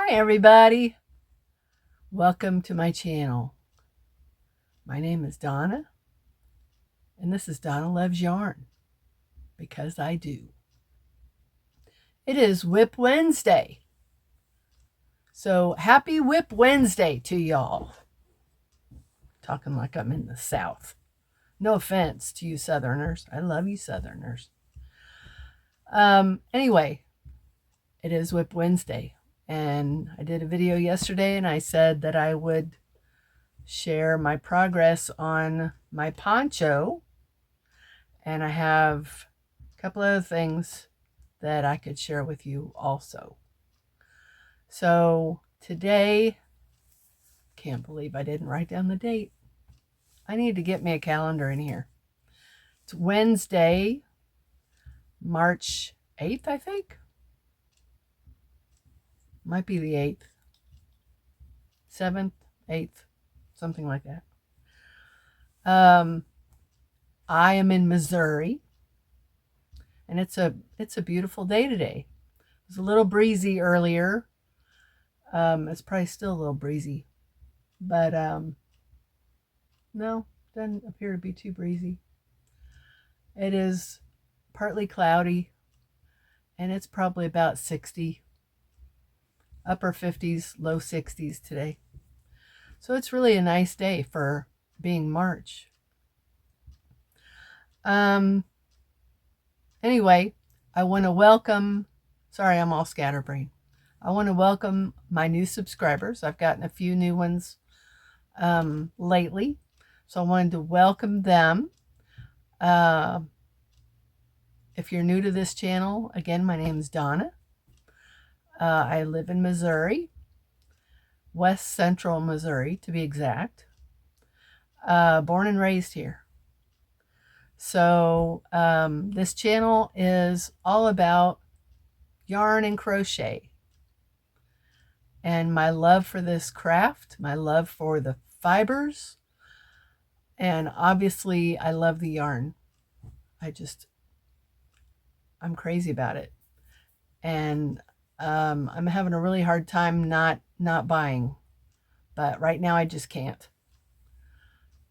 Hi everybody, welcome to my channel. My name is Donna and this is Donna Loves Yarn, because I do. It is WIP Wednesday, so happy WIP Wednesday to y'all. Talking like I'm in the South. No offense to you Southerners, I love you Southerners. Anyway, it is WIP Wednesday. And I did a video yesterday and I said that I would share my progress on my poncho. And I have a couple other things that I could share with you also. So today, can't believe I didn't write down the date. I need to get me a calendar in here. It's Wednesday, March 8th, I think. Might be the 8th, 7th, 8th, something like that. I am in Missouri, and it's a beautiful day today. It was a little breezy earlier. It's probably still a little breezy, but no, doesn't appear to be too breezy. It is partly cloudy, and it's probably about 60. Upper 50s, low 60s today. So it's really a nice day for being March. Anyway, I want to welcome, sorry, I'm all scatterbrained. I want to welcome my new subscribers. I've gotten a few new ones lately. So I wanted to welcome them. If you're new to this channel, again, my name is Donna. I live in Missouri, West Central Missouri to be exact. Born and raised here. So this channel is all about yarn and crochet. And my love for this craft, my love for the fibers, and obviously I love the yarn. I'm crazy about it. And I'm having a really hard time not buying, but right now I just can't.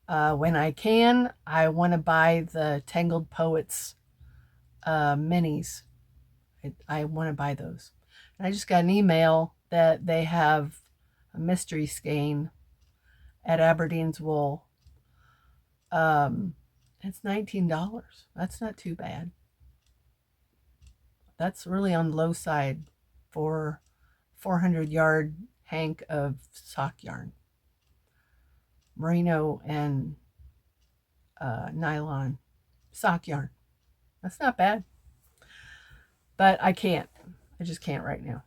When I can, I want to buy the Tangled Poets minis. I want to buy those. And I just got an email that they have a mystery skein at Aberdeen's Wool. It's $19. That's not too bad. That's really on the low side for 400 yard hank of sock yarn, merino and nylon sock yarn. That's not bad, but I just can't right now.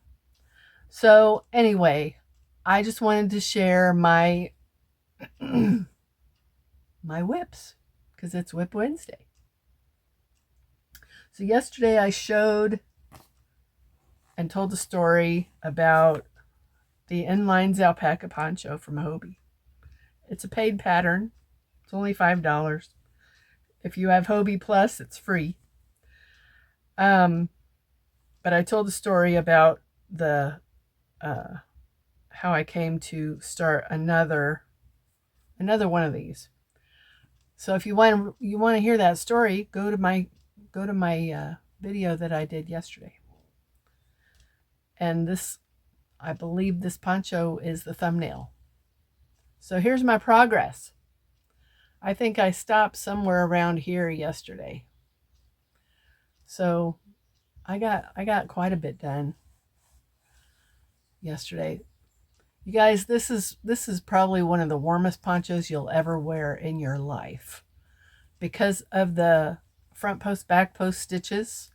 So anyway, I just wanted to share my my whips, because it's WIP Wednesday. So yesterday I showed and told the story about the In-Lines Alpaca poncho from Hobbii. It's a paid pattern. It's only $5. If you have Hobbii Plus, it's free. But I told the story about the how I came to start another one of these. So if you want to hear that story, go to my video that I did yesterday. And this, I believe this poncho is the thumbnail. So here's my progress. I think I stopped somewhere around here yesterday. So I got quite a bit done yesterday. You guys, this is probably one of the warmest ponchos you'll ever wear in your life, because of the front post back post stitches.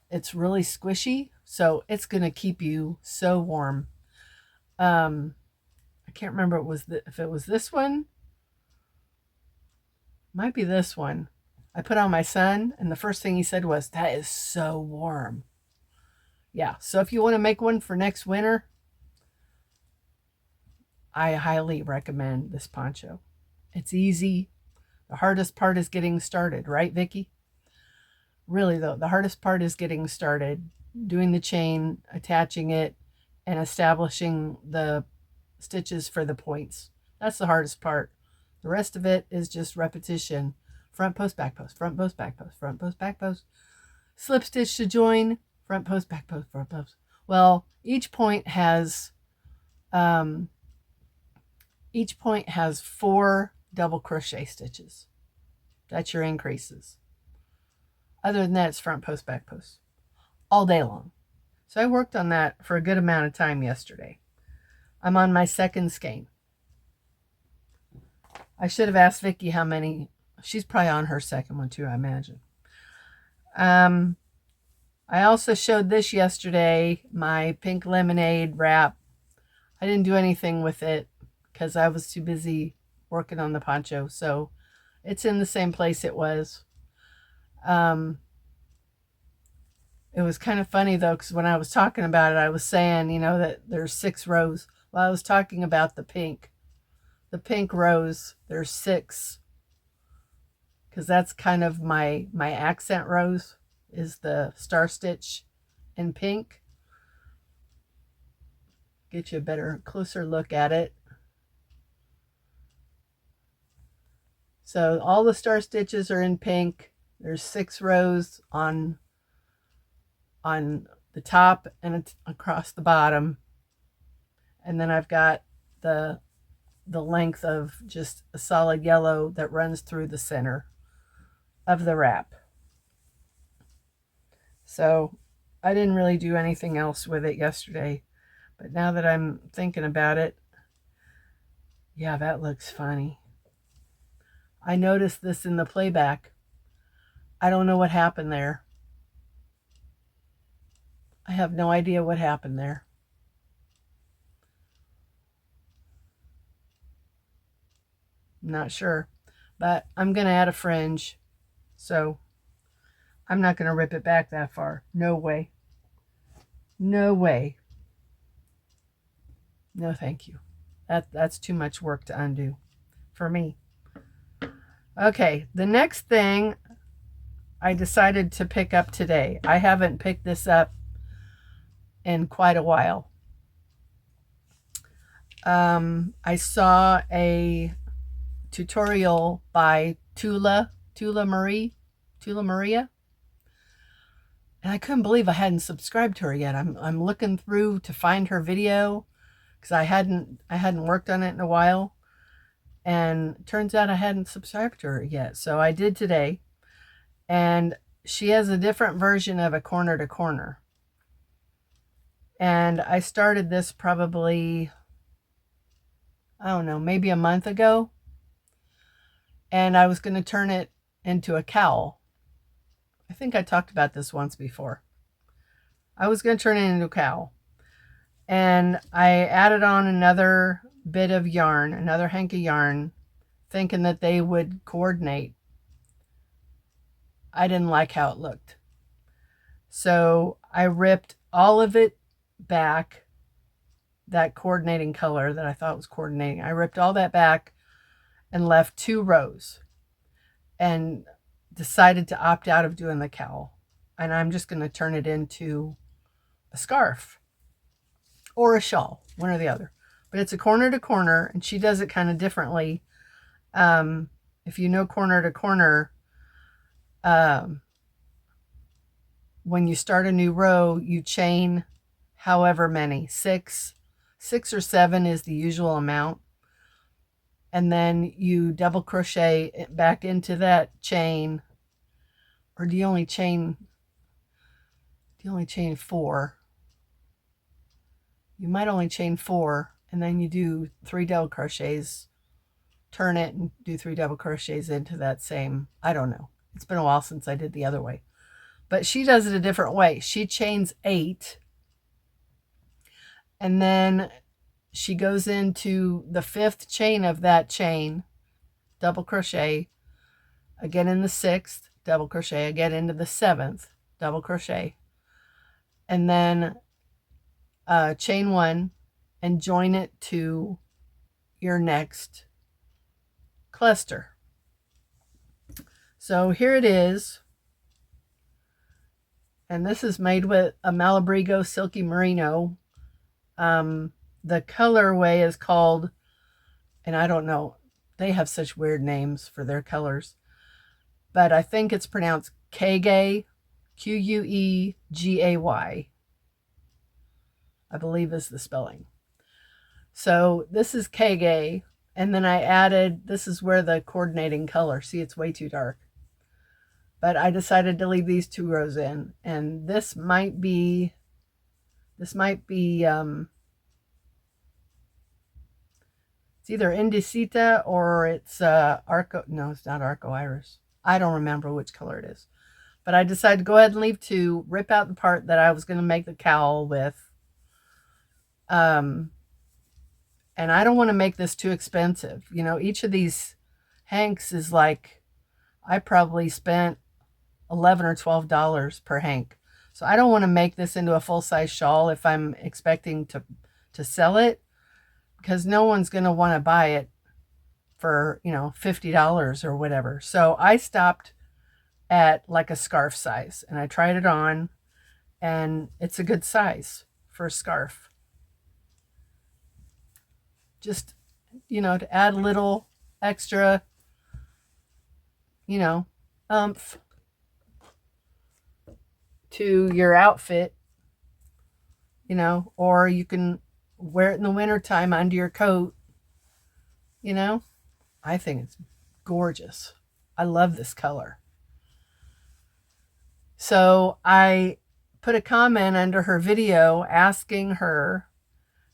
It's really squishy, so it's gonna keep you so warm. I can't remember if it was this one. Might be this one. I put on my son, and the first thing he said was, "That is so warm." Yeah, so if you want to make one for next winter, I highly recommend this poncho. It's easy. The hardest part is getting started, right, Vickie? Really though, the hardest part is getting started, doing the chain, attaching it, and establishing the stitches for the points. That's the hardest part. The rest of it is just repetition. Front post, back post, front post, back post, front post, back post. Slip stitch to join, front post, back post, front post. Well, each point has 4 double crochet stitches. That's your increases. Other than that, it's front post, back post all day long. So I worked on that for a good amount of time yesterday. I'm on my second skein. I should have asked Vickie how many. She's probably on her second one too, I imagine. I also showed this yesterday, my pink lemonade wrap. I didn't do anything with it because I was too busy working on the poncho. So it's in the same place it was. It was kind of funny though, because when I was talking about it, I was saying, you know, that there's 6 rows. Well, I was talking about the pink rows. There's 6, because that's kind of my accent rows, is the star stitch in pink. Get you a better, closer look at it. So all the star stitches are in pink. There's 6 rows on the top and across the bottom. And then I've got the length of just a solid yellow that runs through the center of the wrap. So I didn't really do anything else with it yesterday, but now that I'm thinking about it, yeah, that looks funny. I noticed this in the playback. I don't know what happened there. I have no idea what happened there. I'm not sure, but I'm going to add a fringe, so I'm not going to rip it back that far. No way. No way. No, thank you. That's too much work to undo for me. Okay, the next thing I decided to pick up today. I haven't picked this up in quite a while. I saw a tutorial by Tula Maria, and I couldn't believe I hadn't subscribed to her yet. I'm looking through to find her video because I hadn't worked on it in a while, and it turns out I hadn't subscribed to her yet. So I did today, and she has a different version of a corner to corner. And I started this probably, I don't know, maybe a month ago. And I was going to turn it into a cowl. I think I talked about this once before. I was going to turn it into a cowl. And I added on another bit of yarn, another hank of yarn, thinking that they would coordinate. I didn't like how it looked. So I ripped all of it back, that coordinating color that I thought was coordinating. I ripped all that back and left 2 rows and decided to opt out of doing the cowl. And I'm just going to turn it into a scarf or a shawl, one or the other. But it's a corner to corner, and she does it kind of differently. If you know corner to corner, when you start a new row, you chain however many, 6 or 7 is the usual amount. And then you double crochet it back into that chain. Or do you only chain 4? You might only chain 4, and then you do 3 double crochets, turn it and do 3 double crochets into that same, I don't know. It's been a while since I did the other way. But she does it a different way. She chains 8, and then she goes into the 5th chain of that chain, double crochet, again in the 6th, double crochet, again into the 7th, double crochet, and then chain 1 and join it to your next cluster. So here it is. And this is made with a Malabrigo Silky Merino The colorway is called, and I don't know, they have such weird names for their colors, but I think it's pronounced Quegay, Queegay, I believe is the spelling. So this is Quegay, and then I added, this is where the coordinating color, see it's way too dark. But I decided to leave these 2 rows in, and this might be it's either Indicita or it's Arco, no, it's not Arco Iris. I don't remember which color it is. But I decided to go ahead and leave 2, rip out the part that I was going to make the cowl with. And I don't want to make this too expensive. You know, each of these hanks is like, I probably spent $11 or $12 per hank. So I don't want to make this into a full-size shawl if I'm expecting to sell it, because no one's going to want to buy it for, you know, $50 or whatever. So I stopped at like a scarf size, and I tried it on, and it's a good size for a scarf. Just, you know, to add a little extra, you know, oomph to your outfit, you know, or you can wear it in the wintertime under your coat, you know. I think it's gorgeous. I love this color. So I put a comment under her video asking her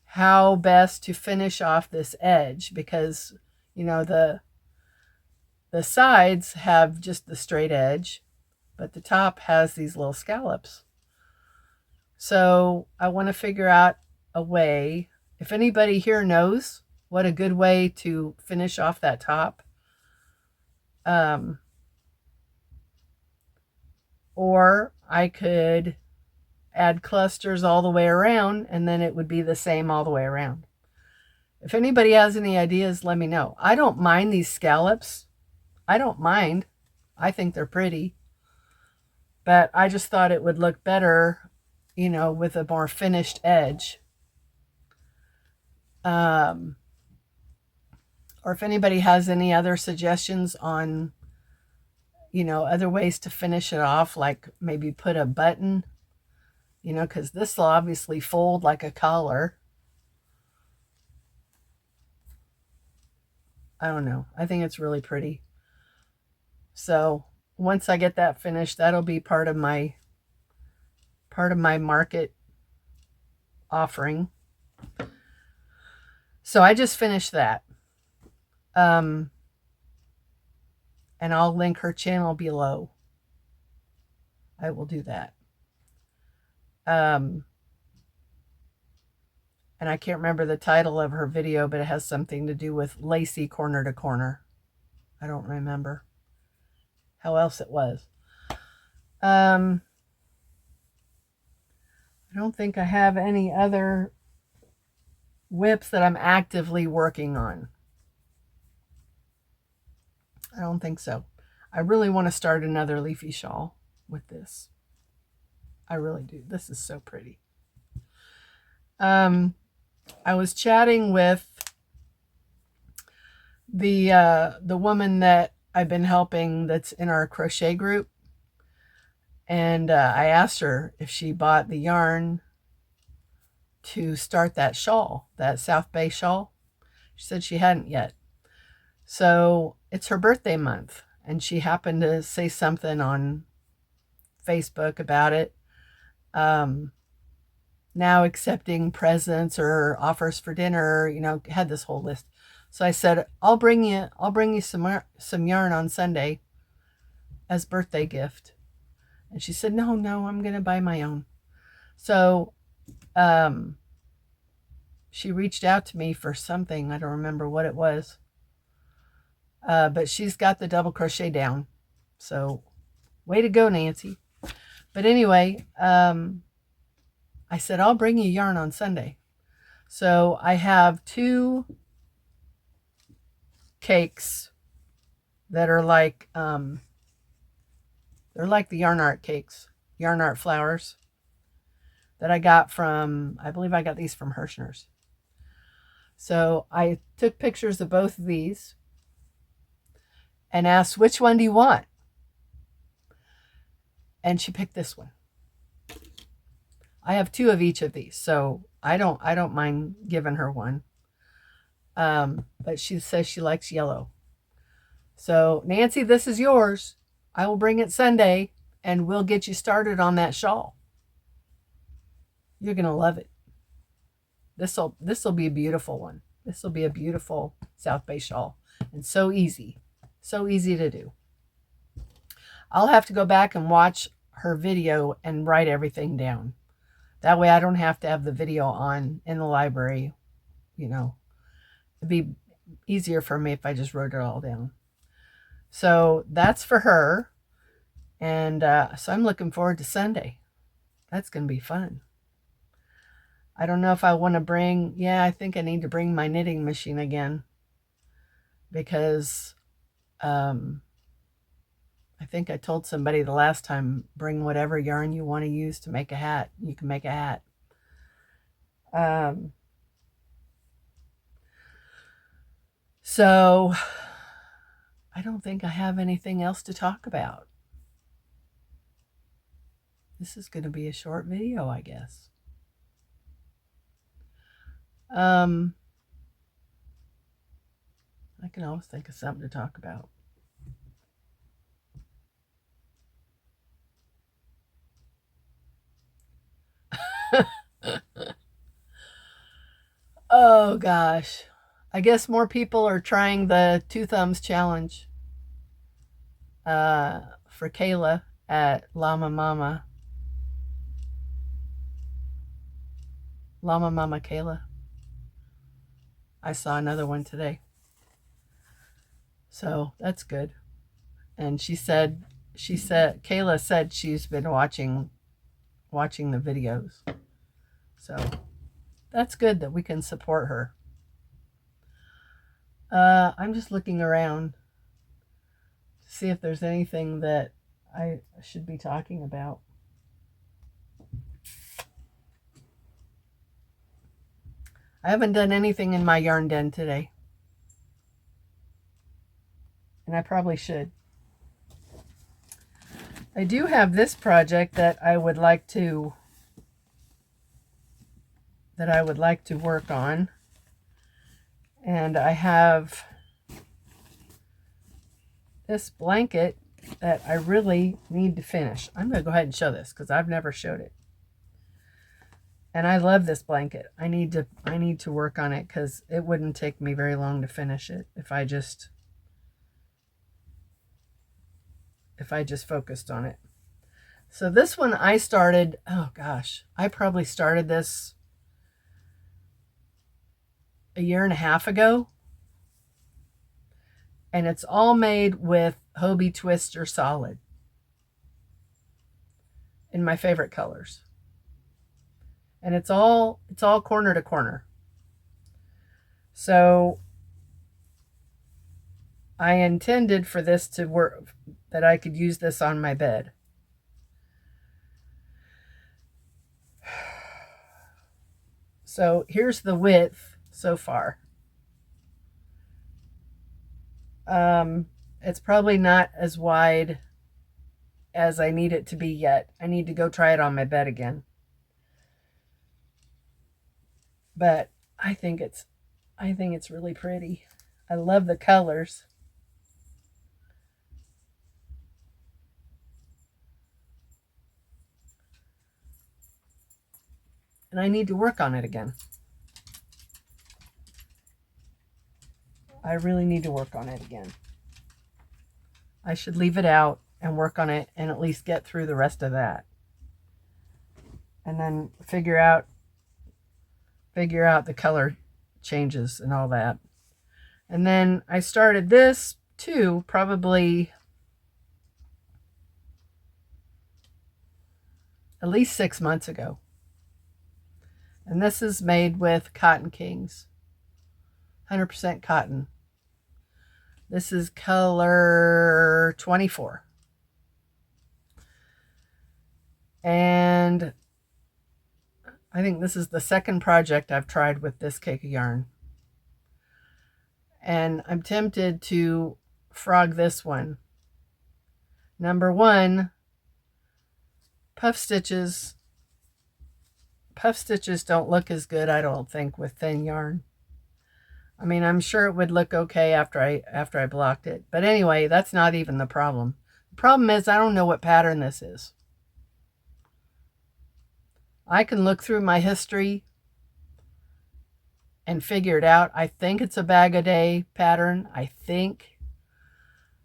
how best to finish off this edge, because, you know, the sides have just the straight edge, but the top has these little scallops. So I want to figure out a way, if anybody here knows what a good way to finish off that top, or I could add clusters all the way around, and then it would be the same all the way around. If anybody has any ideas, let me know. I don't mind these scallops. I don't mind. I think they're pretty. But I just thought it would look better, you know, with a more finished edge. Or if anybody has any other suggestions on, you know, other ways to finish it off, like maybe put a button, you know, because this will obviously fold like a collar. I don't know. I think it's really pretty. So once I get that finished, that'll be part of my market offering. So I just finished that. And I'll link her channel below. I will do that. And I can't remember the title of her video, but it has something to do with Lacy corner to corner. I don't remember how else it was. I don't think I have any other WIPs that I'm actively working on. I don't think so. I really want to start another leafy shawl with this. I really do. This is so pretty. I was chatting with the woman that I've been helping that's in our crochet group, and I asked her if she bought the yarn to start that shawl, that South Bay shawl. She said she hadn't yet. So it's her birthday month, and she happened to say something on Facebook about it. Now accepting presents or offers for dinner, you know, had this whole list. So I said, I'll bring you some yarn on Sunday as birthday gift. And she said, no, I'm going to buy my own. So she reached out to me for something. I don't remember what it was. But she's got the double crochet down. So way to go, Nancy. But anyway, I said, I'll bring you yarn on Sunday. So I have 2 cakes that are like, they're like the yarn art cakes, yarn art flowers. that I got from, I believe I got these from Hirschner's. So I took pictures of both of these and asked, which one do you want? And she picked this one. I have 2 of each of these, so I don't mind giving her one. But she says she likes yellow. So Nancy, this is yours. I will bring it Sunday and we'll get you started on that shawl. You're gonna love it. This'll be a beautiful one. This will be a beautiful South Bay shawl, and so easy to do. I'll have to go back and watch her video and write everything down. That way I don't have to have the video on in the library. You know, it'd be easier for me if I just wrote it all down. So that's for her. And so I'm looking forward to Sunday. That's going to be fun. I don't know if I want to bring, I think I need to bring my knitting machine again. Because I think I told somebody the last time, bring whatever yarn you want to use to make a hat. You can make a hat. So I don't think I have anything else to talk about. This is going to be a short video, I guess. I can always think of something to talk about. Oh gosh. I guess more people are trying the 2 thumbs challenge for Kayla at Llama Mama Kayla. I saw another one today. So that's good. And Kayla said she's been watching the videos. So that's good that we can support her. I'm just looking around to see if there's anything that I should be talking about. I haven't done anything in my yarn den today. And I probably should. I do have this project that I would like to work on. And I have this blanket that I really need to finish. I'm going to go ahead and show this because I've never showed it. And I love this blanket. I need to work on it because it wouldn't take me very long to finish it if I just focused on it. So this one I started, oh gosh, I probably started this a year and a half ago. And it's all made with hobbii Twister Solid in my favorite colors. And it's all corner to corner. So I intended for this to work, that I could use this on my bed. So here's the width so far. It's probably not as wide as I need it to be yet. I need to go try it on my bed again. But I think it's really pretty. I love the colors. And I need to work on it again. I really need to work on it again. I should leave it out and work on it and at least get through the rest of that. And then figure out the color changes and all that. And then I started this too, probably at least 6 months ago. And this is made with Cotton Kings. 100% cotton. This is color 24. And I think this is the second project I've tried with this cake of yarn. And I'm tempted to frog this one. Number one, puff stitches. Puff stitches don't look as good, I don't think, with thin yarn. I mean, I'm sure it would look okay after I blocked it. But anyway, that's not even the problem. The problem is I don't know what pattern this is. I can look through my history and figure it out. I think it's a bag-a-day pattern. I think.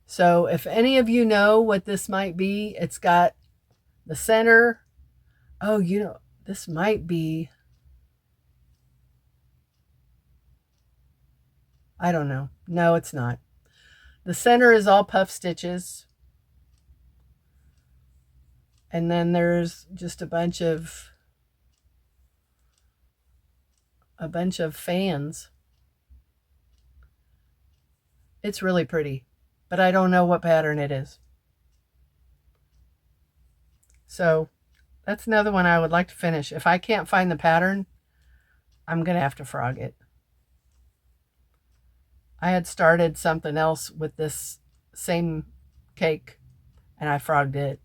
So if any of you know what this might be, it's got the center. Oh, you know, this might be, I don't know. No, it's not. The center is all puff stitches. And then there's just a bunch of fans. It's really pretty, but I don't know what pattern it is. So that's another one I would like to finish. If I can't find the pattern, I'm going to have to frog it. I had started something else with this same cake and I frogged it.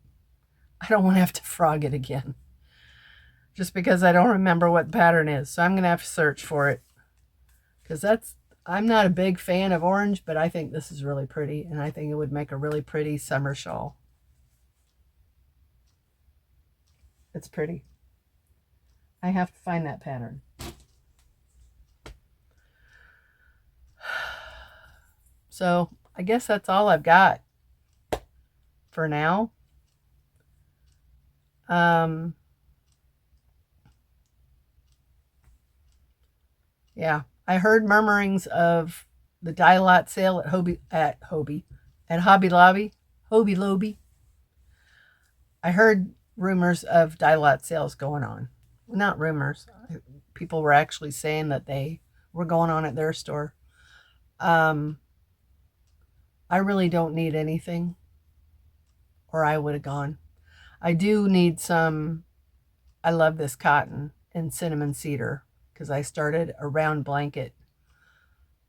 I don't want to have to frog it again just because I don't remember what the pattern is. So I'm going to have to search for it because I'm not a big fan of orange, but I think this is really pretty and I think it would make a really pretty summer shawl. It's pretty. I have to find that pattern. So I guess that's all I've got for now. Yeah, I heard murmurings of the Dye Lot sale at Hobbii Lobby. I heard rumors of Dye Lot sales going on. Not rumors. People were actually saying that they were going on at their store. I really don't need anything, or I would have gone. I do need some, I love this cotton and cinnamon cedar because I started a round blanket.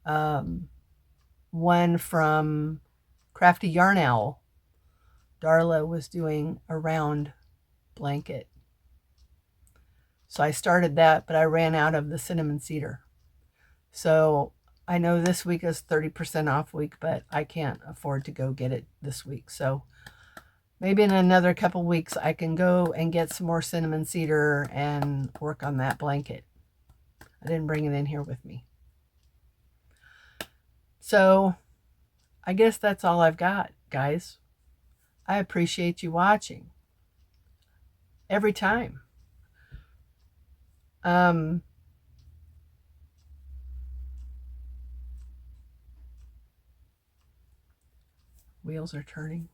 One from Crafty Yarn Owl. Darla was doing a round blanket. So I started that, but I ran out of the cinnamon cedar. So I know this week is 30% off week, but I can't afford to go get it this week. So maybe in another couple weeks I can go and get some more cinnamon cedar and work on that blanket. I didn't bring it in here with me. So I guess that's all I've got, guys. I appreciate you watching every time. Wheels are turning.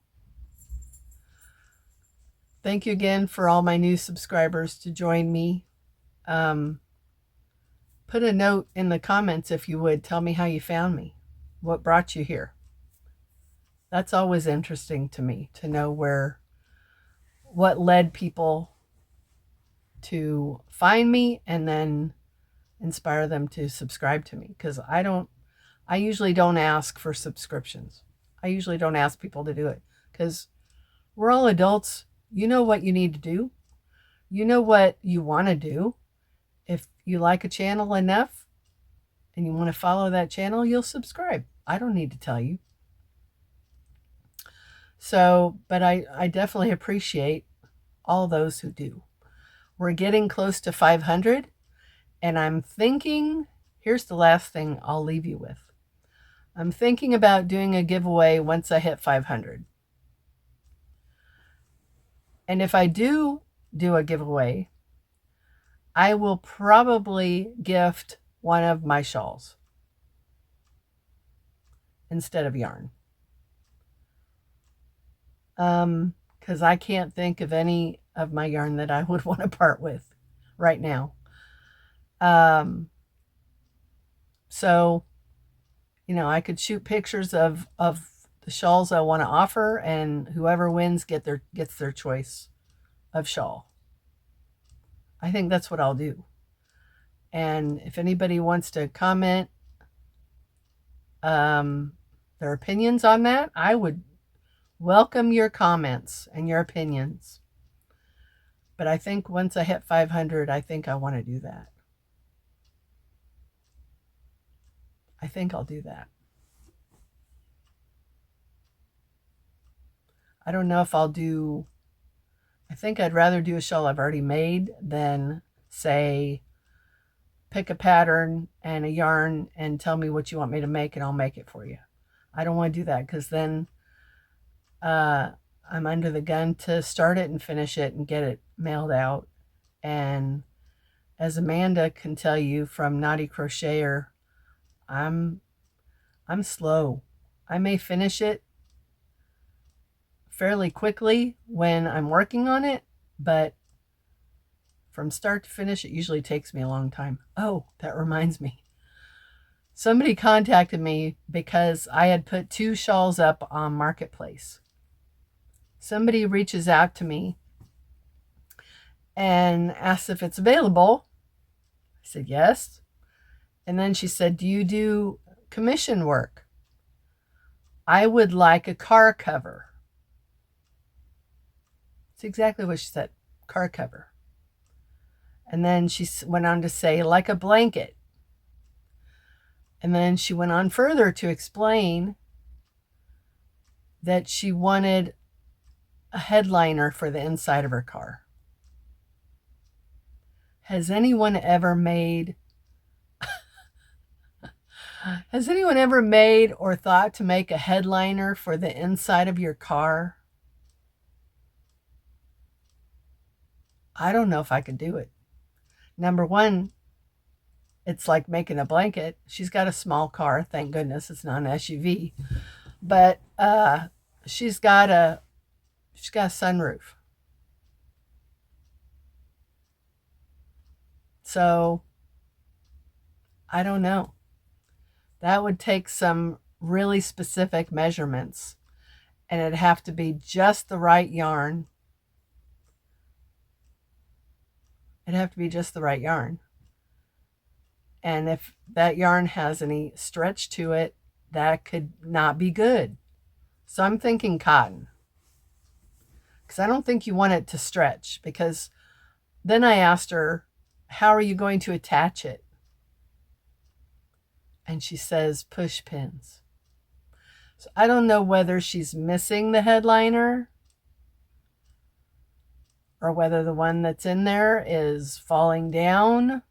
Thank you again for all my new subscribers to join me. Put a note in the comments if you would. Tell me how you found me. What brought you here? That's always interesting to me to know what led people to find me and then inspire them to subscribe to me. Because I usually don't ask for subscriptions. I usually don't ask people to do it because we're all adults. You know what you need to do. You know what you want to do. If you like a channel enough and you want to follow that channel, you'll subscribe. I don't need to tell you. So, but I definitely appreciate all those who do. We're getting close to 500, and I'm thinking, here's the last thing I'll leave you with. I'm thinking about doing a giveaway once I hit 500. And if I do a giveaway, I will probably gift one of my shawls instead of yarn. Because I can't think of any of my yarn that I would want to part with right now. So, you know, I could shoot pictures of the shawls I want to offer, and whoever wins gets their choice of shawl. I think that's what I'll do. And if anybody wants to comment their opinions on that, I would welcome your comments and your opinions. But I think once I hit 500, I think I want to do that. I think I'll do that. I don't know if I'll do, I think I'd rather do a shawl I've already made than, say, pick a pattern and a yarn and tell me what you want me to make and I'll make it for you. I don't want to do that because then I'm under the gun to start it and finish it and get it mailed out. And as Amanda can tell you from Naughty Crocheter, I'm slow. I may finish it fairly quickly when I'm working on it, but from start to finish, it usually takes me a long time. Oh, that reminds me. Somebody contacted me because I had put 2 shawls up on Marketplace. Somebody reaches out to me and asks if it's available. I said yes. And then she said, do you do commission work? I would like a car cover. It's exactly what she said, car cover. And then she went on to say, like a blanket. And then she went on further to explain that she wanted a headliner for the inside of her car. Has anyone ever made or thought to make a headliner for the inside of your car? I don't know if I could do it. Number one, it's like making a blanket. She's got a small car, thank goodness it's not an SUV. But she's got a sunroof. So I don't know. That would take some really specific measurements, and it'd have to be just the right yarn. It'd have to be just the right yarn. And if that yarn has any stretch to it, that could not be good. So I'm thinking cotton, because I don't think you want it to stretch. Because then I asked her, how are you going to attach it? And she says push pins. So I don't know whether she's missing the headliner or whether the one that's in there is falling down.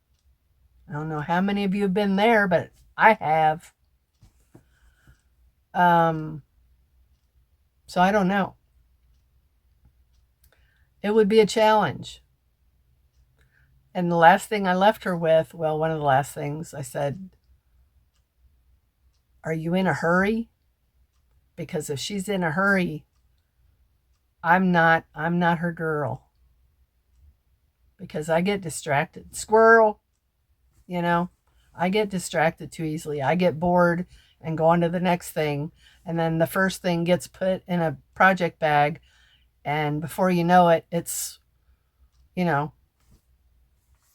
I don't know how many of you have been there, but I have. So I don't know. It would be a challenge. And the last thing I left her with, well, one of the last things I said, are you in a hurry? Because if she's in a hurry, I'm not her girl. Because I get distracted. Squirrel, you know, I get distracted too easily. I get bored and go on to the next thing. And then the first thing gets put in a project bag. And before you know it, it's,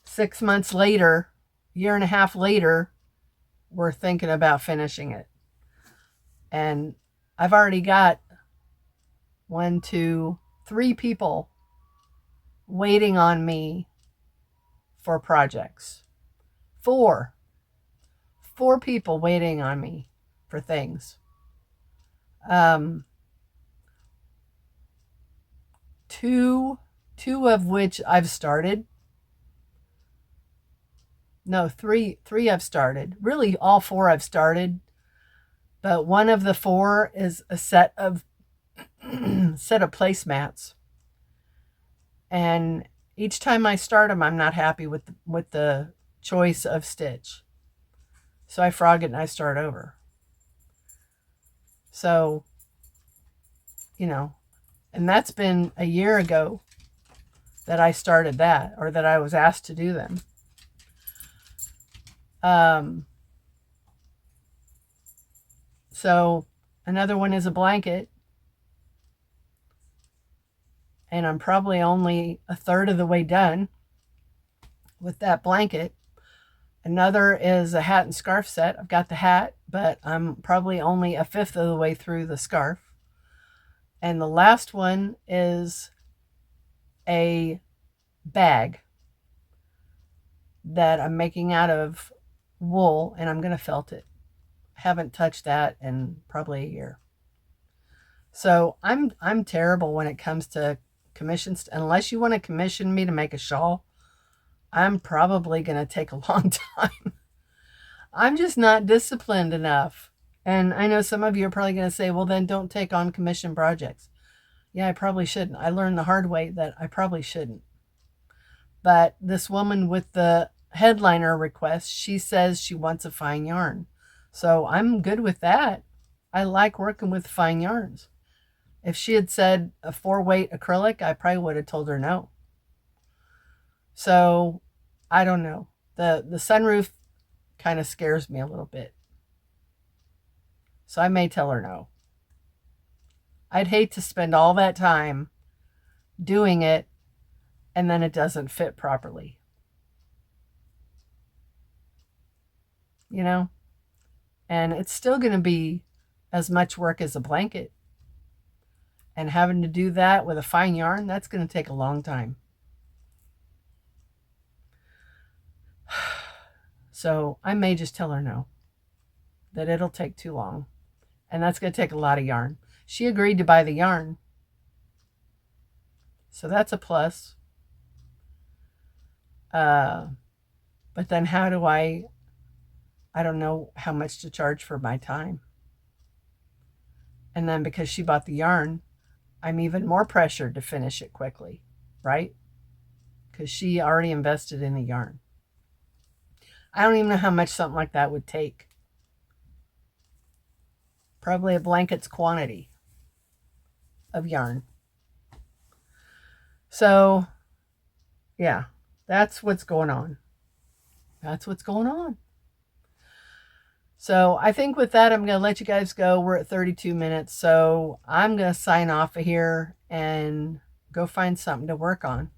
6 months later, year and a half later, we're thinking about finishing it. And I've already got 1, 2, 3 people waiting on me for projects. 4 people waiting on me for things. 2 of which I've started. No, 3 I've started. Really, all 4 I've started. But one of the 4 is a set of placemats. And each time I start them, I'm not happy with the choice of stitch. So I frog it and I start over. So, and that's been a year ago that I started that, or that I was asked to do them. So another one is a blanket. And I'm probably only a third of the way done. with that blanket. Another is a hat and scarf set. I've got the hat, but I'm probably only a fifth of the way through the scarf. And the last one is a bag that I'm making out of wool, and I'm going to felt it. I haven't touched that in probably a year. So I'm terrible when it comes to commissions. Unless you want to commission me to make a shawl, I'm probably going to take a long time. I'm just not disciplined enough. And I know some of you are probably going to say, well, then don't take on commission projects. Yeah, I probably shouldn't. I learned the hard way that I probably shouldn't. But this woman with the headliner request, she says she wants a fine yarn. So I'm good with that. I like working with fine yarns. If she had said a 4-weight acrylic, I probably would have told her no. So I don't know. The sunroof kind of scares me a little bit. So I may tell her no. I'd hate to spend all that time doing it and then it doesn't fit properly. You know? And it's still going to be as much work as a blanket. And having to do that with a fine yarn, that's going to take a long time. So I may just tell her no, that it'll take too long. And that's going to take a lot of yarn. She agreed to buy the yarn. So that's a plus. But then how do I don't know how much to charge for my time. And then because she bought the yarn, I'm even more pressured to finish it quickly, right? Because she already invested in the yarn. I don't even know how much something like that would take. Probably a blanket's quantity of yarn. So, yeah, that's what's going on. That's what's going on. So I think with that, I'm going to let you guys go. We're at 32 minutes. So I'm going to sign off of here and go find something to work on.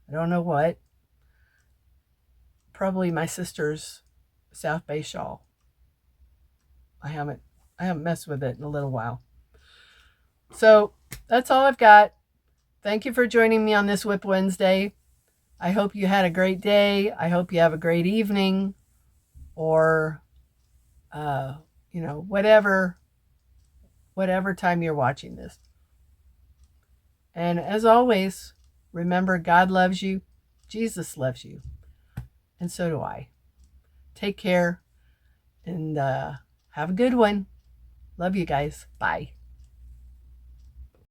I don't know what. Probably my sister's South Bay shawl. I haven't messed with it in a little while. So that's all I've got. Thank you for joining me on this WIP Wednesday. I hope you had a great day. I hope you have a great evening, or whatever time you're watching this. And as always, remember, God loves you, Jesus loves you, and so do I. Take care and have a good one. Love you guys. Bye.